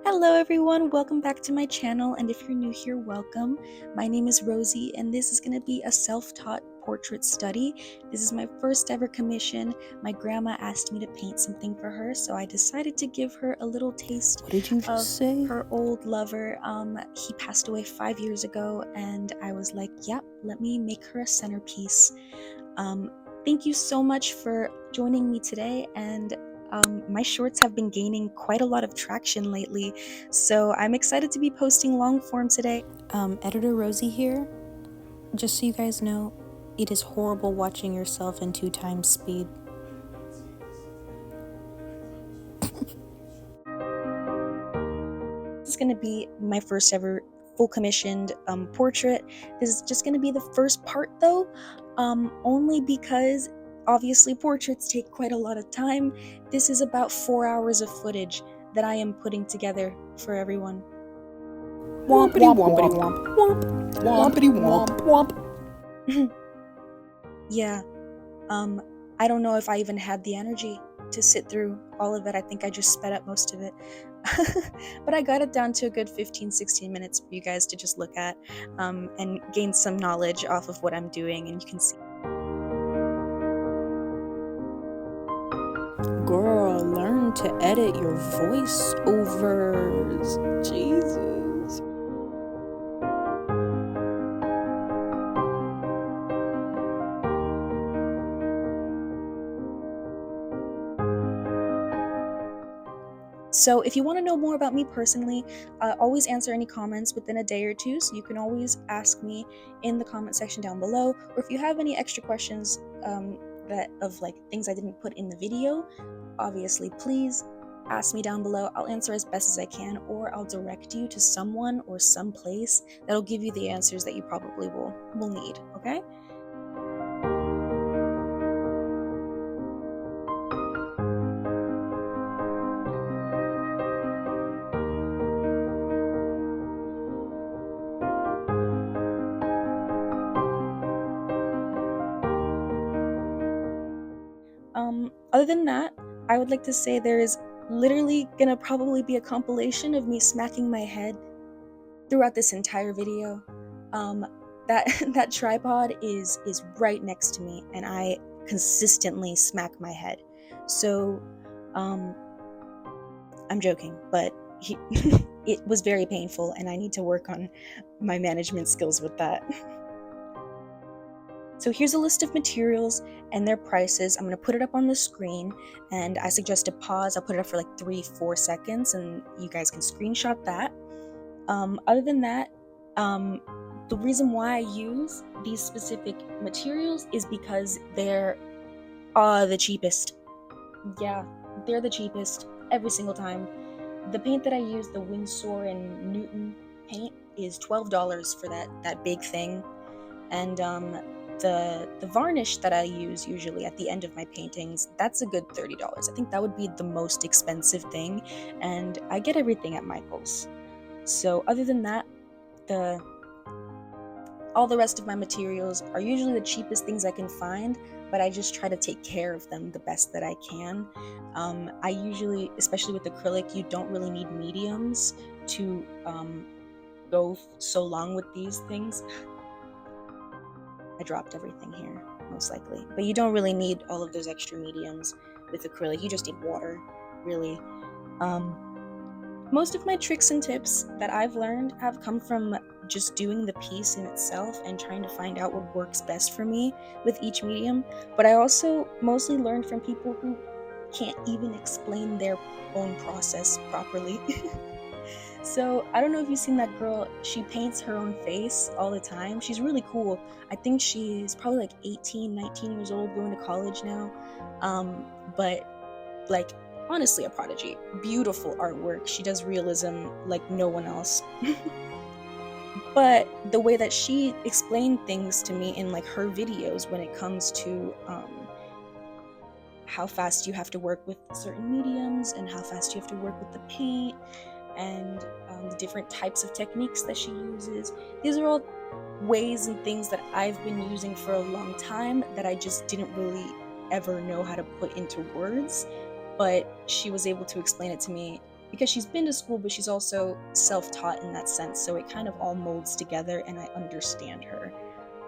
Hello everyone, welcome back to my channel, and if you're new here, welcome. My name is Rosie and this is going to be a self-taught portrait study. This is my first ever commission. My grandma asked me to paint something for her, so I decided to give her a little taste What did you of just say? her old lover. He passed away 5 years ago and I was like, yep, let me make her a centerpiece. Thank you so much for joining me today, and my shorts have been gaining quite a lot of traction lately, so I'm excited to be posting long form today. Editor Rosie here. Just so you guys know, it is horrible watching yourself in 2 times speed. This is going to be my first ever full commissioned portrait. This is just going to be the first part though, only because obviously portraits take quite a lot of time. This is about 4 hours of footage that I am putting together for everyone. Wompity wompity womp womp. Wompity womp womp. Yeah, I don't know if I even had the energy to sit through all of it. I think I just sped up most of it. But I got it down to a good 15-16 minutes for you guys to just look at and gain some knowledge off of what I'm doing, and you can see. Girl, learn to edit your voiceovers. Jesus. So if you want to know more about me personally, always answer any comments within a day or two, so you can always ask me in the comment section down below, or if you have any extra questions of like things I didn't put in the video, obviously please ask me down below. I'll answer as best as I can, or I'll direct you to someone or some place that'll give you the answers that you probably will need, okay? Other than that, I would like to say there is literally gonna probably be a compilation of me smacking my head throughout this entire video. That tripod is right next to me, and I consistently smack my head. So, I'm joking, but it was very painful, and I need to work on my management skills with that. So here's a list of materials and their prices. I'm going to put it up on the screen, and I suggest a pause. I'll put it up for like 3-4 seconds and you guys can screenshot that. Other than that, the reason why I use these specific materials is because they're the cheapest. Yeah, they're the cheapest every single time. The paint that I use, the Winsor and Newton paint, is $12 for that big thing, and the varnish that I use usually at the end of my paintings, that's a good $30. I think that would be the most expensive thing, and I get everything at Michael's. So other than that, all the rest of my materials are usually the cheapest things I can find, but I just try to take care of them the best that I can. I usually, especially with acrylic, you don't really need mediums to go so long with these things. I dropped everything here, most likely. But you don't really need all of those extra mediums with acrylic. You just need water, really. Most of my tricks and tips that I've learned have come from just doing the piece in itself and trying to find out what works best for me with each medium. But I also mostly learned from people who can't even explain their own process properly. So I don't know if you've seen that girl. She paints her own face all the time. She's really cool. I think she's probably like 18, 19 years old, going to college now. But like, honestly, a prodigy. Beautiful artwork. She does realism like no one else. But the way that she explained things to me in like her videos, when it comes to how fast you have to work with certain mediums and how fast you have to work with the paint, and the different types of techniques that she uses. These are all ways and things that I've been using for a long time that I just didn't really ever know how to put into words, but she was able to explain it to me because she's been to school, but she's also self-taught in that sense, so it kind of all molds together and I understand her.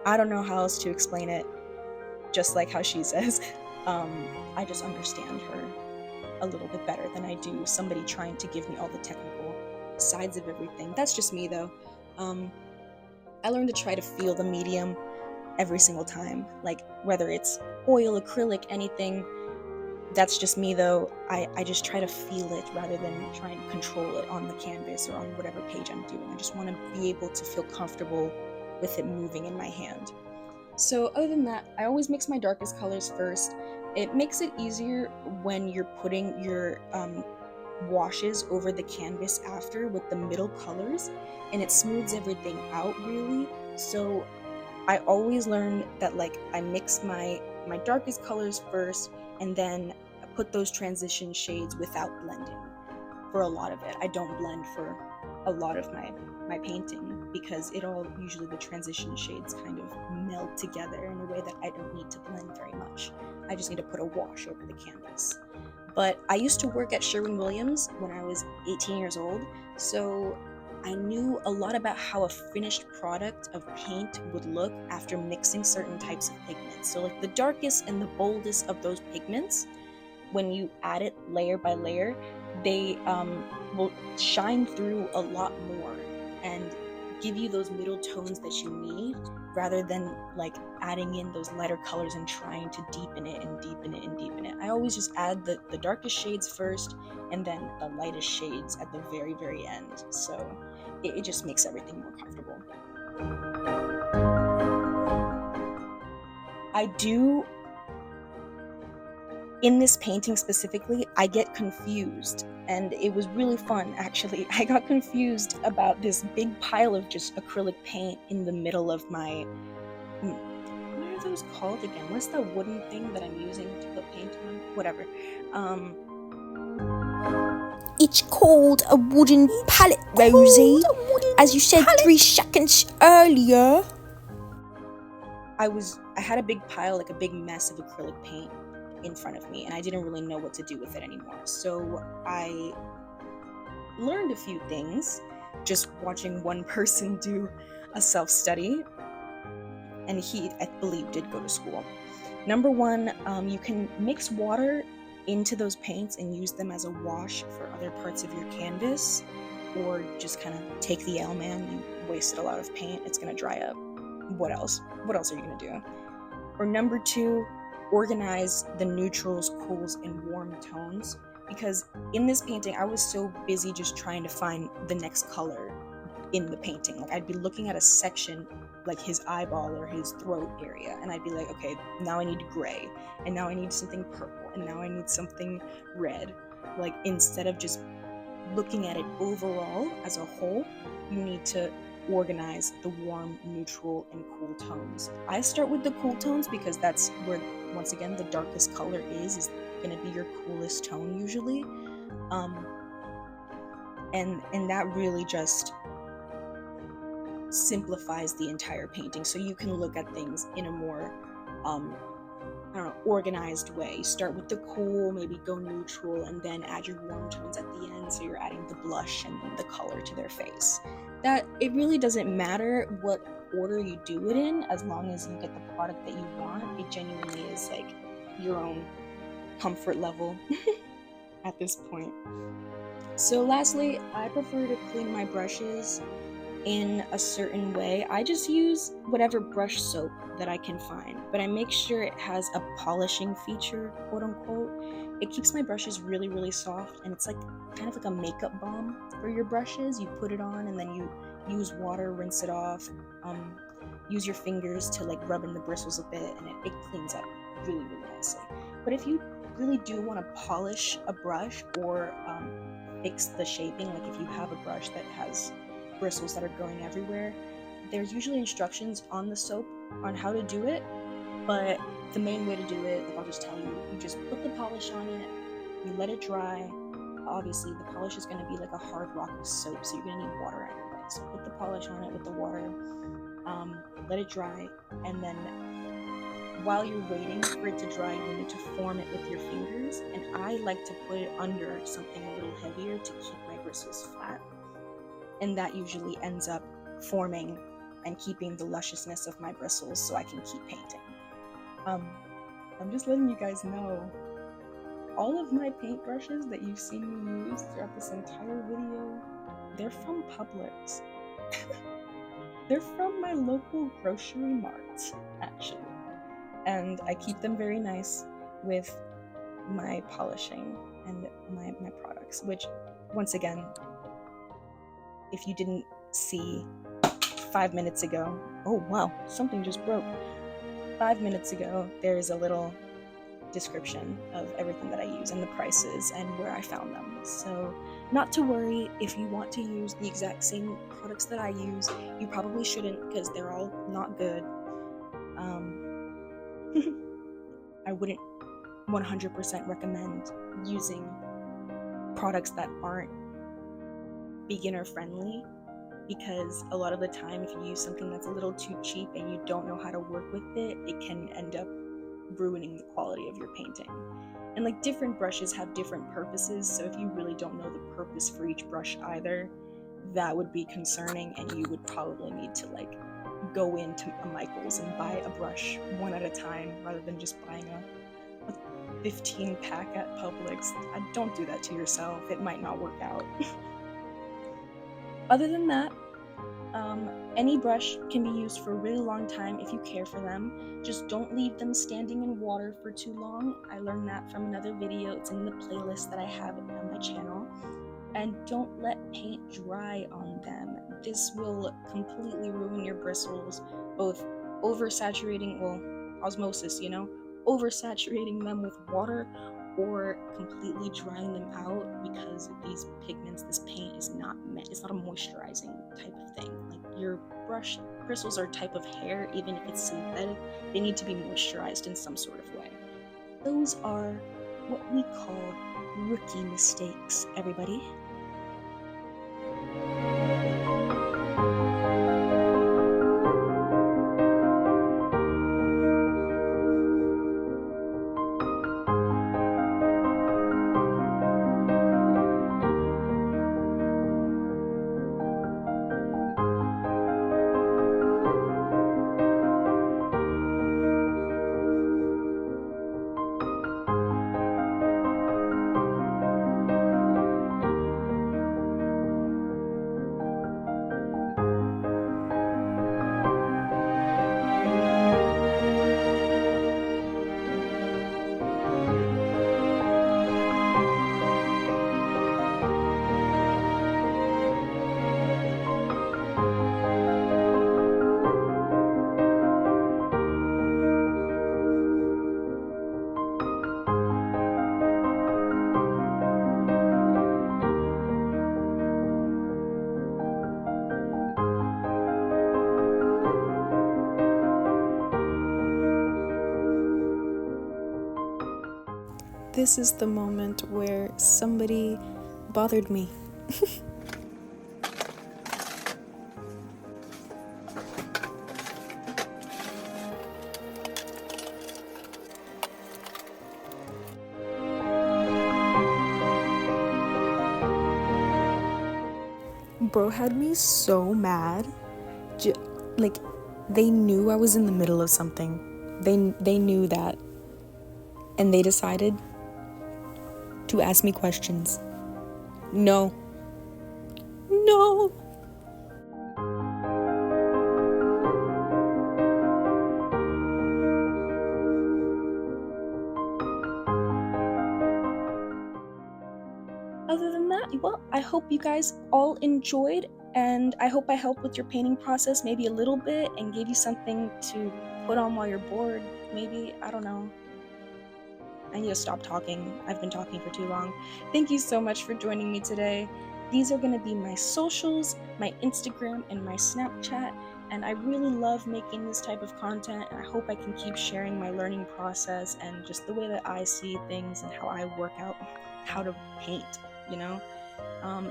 I don't know how else to explain it, just like how she says. I just understand her a little bit better than I do somebody trying to give me all the technical sides of everything. That's just me though. Um, I learned to try to feel the medium every single time, like whether it's oil, acrylic, anything. That's just me though. I just try to feel it rather than try and control it on the canvas or on whatever page I'm doing. I just want to be able to feel comfortable with it moving in my hand. So other than that, I always mix my darkest colors first. It makes it easier when you're putting your washes over the canvas after with the middle colors, and it smooths everything out really. So I always learn that like I mix my darkest colors first, and then I put those transition shades without blending for a lot of it. I don't blend for a lot of my painting because it all usually the transition shades kind of meld together in a way that I don't need to blend very much. I just need to put a wash over the canvas. But I used to work at Sherwin-Williams when I was 18 years old, so I knew a lot about how a finished product of paint would look after mixing certain types of pigments. So like the darkest and the boldest of those pigments, when you add it layer by layer, they will shine through a lot more and give you those middle tones that you need, rather than like adding in those lighter colors and trying to deepen it and deepen it and deepen it. I always just add the darkest shades first and then the lightest shades at the very, very end. So it just makes everything more comfortable. I do, in this painting specifically, I get confused, and it was really fun actually. I got confused about this big pile of just acrylic paint in the middle of my, what are those called again? What's the wooden thing that I'm using to put paint on? Whatever. It's called a wooden palette, Rosie. As you said 3 seconds earlier. I had a big pile, like a big mess of acrylic paint in front of me, and I didn't really know what to do with it anymore. So I learned a few things just watching one person do a self-study, and he, I believe, did go to school. Number one, you can mix water into those paints and use them as a wash for other parts of your canvas, or just kind of take the L, man, you wasted a lot of paint, it's gonna dry up. What else? What else are you gonna do? Or number two, organize the neutrals, cools, and warm tones, because in this painting I was so busy just trying to find the next color in the painting. Like I'd be looking at a section like his eyeball or his throat area, and I'd be like, okay, now I need gray, and now I need something purple, and now I need something red. Like instead of just looking at it overall as a whole, you need to organize the warm, neutral, and cool tones. I start with the cool tones because that's where, once again, the darkest color is going to be your coolest tone usually. And that really just simplifies the entire painting, so you can look at things in a more I don't know, organized way. Start with the cool, maybe go neutral, and then add your warm tones at the end, so you're adding the blush and the color to their face. That it really doesn't matter what order you do it in, as long as you get the product that you want. It genuinely is like your own comfort level at this point. So lastly, I prefer to clean my brushes in a certain way. I just use whatever brush soap that I can find, but I make sure it has a polishing feature, quote unquote. It keeps my brushes really, really soft, and it's like kind of like a makeup balm for your brushes. You put it on and then you use water, rinse it off, use your fingers to like rub in the bristles a bit, and it cleans up really, really nicely. But if you really do want to polish a brush or fix the shaping, like if you have a brush that has bristles that are growing everywhere, there's usually instructions on the soap on how to do it, but the main way to do it, like I'll just tell you, you just put the polish on it, you let it dry. Obviously the polish is going to be like a hard rock of soap, so you're going to need water anyway, so put the polish on it with the water, let it dry, and then while you're waiting for it to dry, you need to form it with your fingers, and I like to put it under something a little heavier to keep my bristles flat, and that usually ends up forming and keeping the lusciousness of my bristles so I can keep painting. I'm just letting you guys know, all of my paintbrushes that you've seen me use throughout this entire video, they're from Publix. They're from my local grocery mart, actually. And I keep them very nice with my polishing and my products, which, once again, if you didn't see 5 minutes ago, oh wow, something just broke. 5 minutes ago, there's a little description of everything that I use and the prices and where I found them. So not to worry if you want to use the exact same products that I use. You probably shouldn't, because they're all not good. I wouldn't 100% recommend using products that aren't beginner friendly, because a lot of the time if you use something that's a little too cheap and you don't know how to work with it, it can end up ruining the quality of your painting. And like, different brushes have different purposes, so if you really don't know the purpose for each brush either, that would be concerning, and you would probably need to like go into a Michael's and buy a brush one at a time rather than just buying a 15 pack at Publix. Don't do that to yourself, it might not work out. Other than that, any brush can be used for a really long time if you care for them. Just don't leave them standing in water for too long. I learned that from another video. It's in the playlist that I have on my channel. And don't let paint dry on them. This will completely ruin your bristles, both oversaturating, well, osmosis, oversaturating them with water, or completely drying them out, because these pigments, this paint it's not a moisturizing type of thing. Like, your brush bristles are a type of hair, even if it's synthetic, they need to be moisturized in some sort of way. Those are what we call rookie mistakes, everybody. This is the moment where somebody bothered me. Bro had me so mad. Like, they knew I was in the middle of something. They knew that. And they decided to ask me questions. No. Other than that, well, I hope you guys all enjoyed, and I hope I helped with your painting process maybe a little bit and gave you something to put on while you're bored. Maybe, I don't know. I need to stop talking. I've been talking for too long. Thank you so much for joining me today. These are going to be my socials, my Instagram, and my Snapchat, and I really love making this type of content, and I hope I can keep sharing my learning process and just the way that I see things and how I work out how to paint,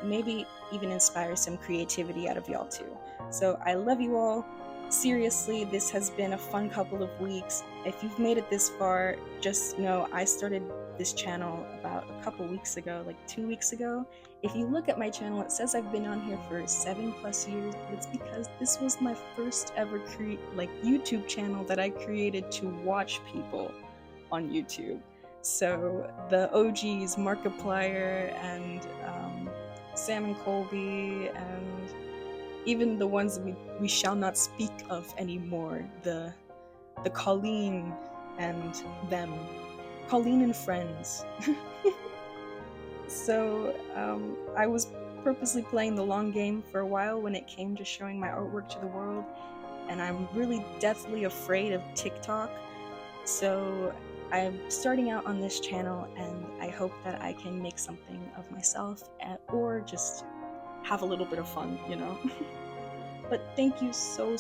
maybe even inspire some creativity out of y'all too. So I love you all. seriously, this has been a fun couple of weeks. If you've made it this far, just know I started this channel about a couple weeks ago, like 2 weeks ago. If you look at my channel, it says I've been on here for 7+ years, but it's because this was my first ever YouTube channel that I created to watch people on YouTube. So the OGs, Markiplier and Sam and Colby, and even the ones we shall not speak of anymore, the Colleen and them, Colleen and friends. So I was purposely playing the long game for a while when it came to showing my artwork to the world, and I'm really deathly afraid of TikTok. So I'm starting out on this channel, and I hope that I can make something of myself, or just have a little bit of fun, you know? But thank you so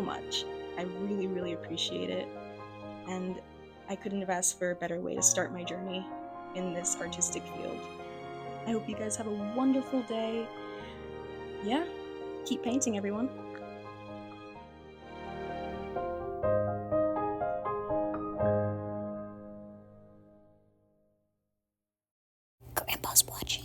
much. I really, really appreciate it. And I couldn't have asked for a better way to start my journey in this artistic field. I hope you guys have a wonderful day. Yeah, keep painting, everyone. Grandpa's watching.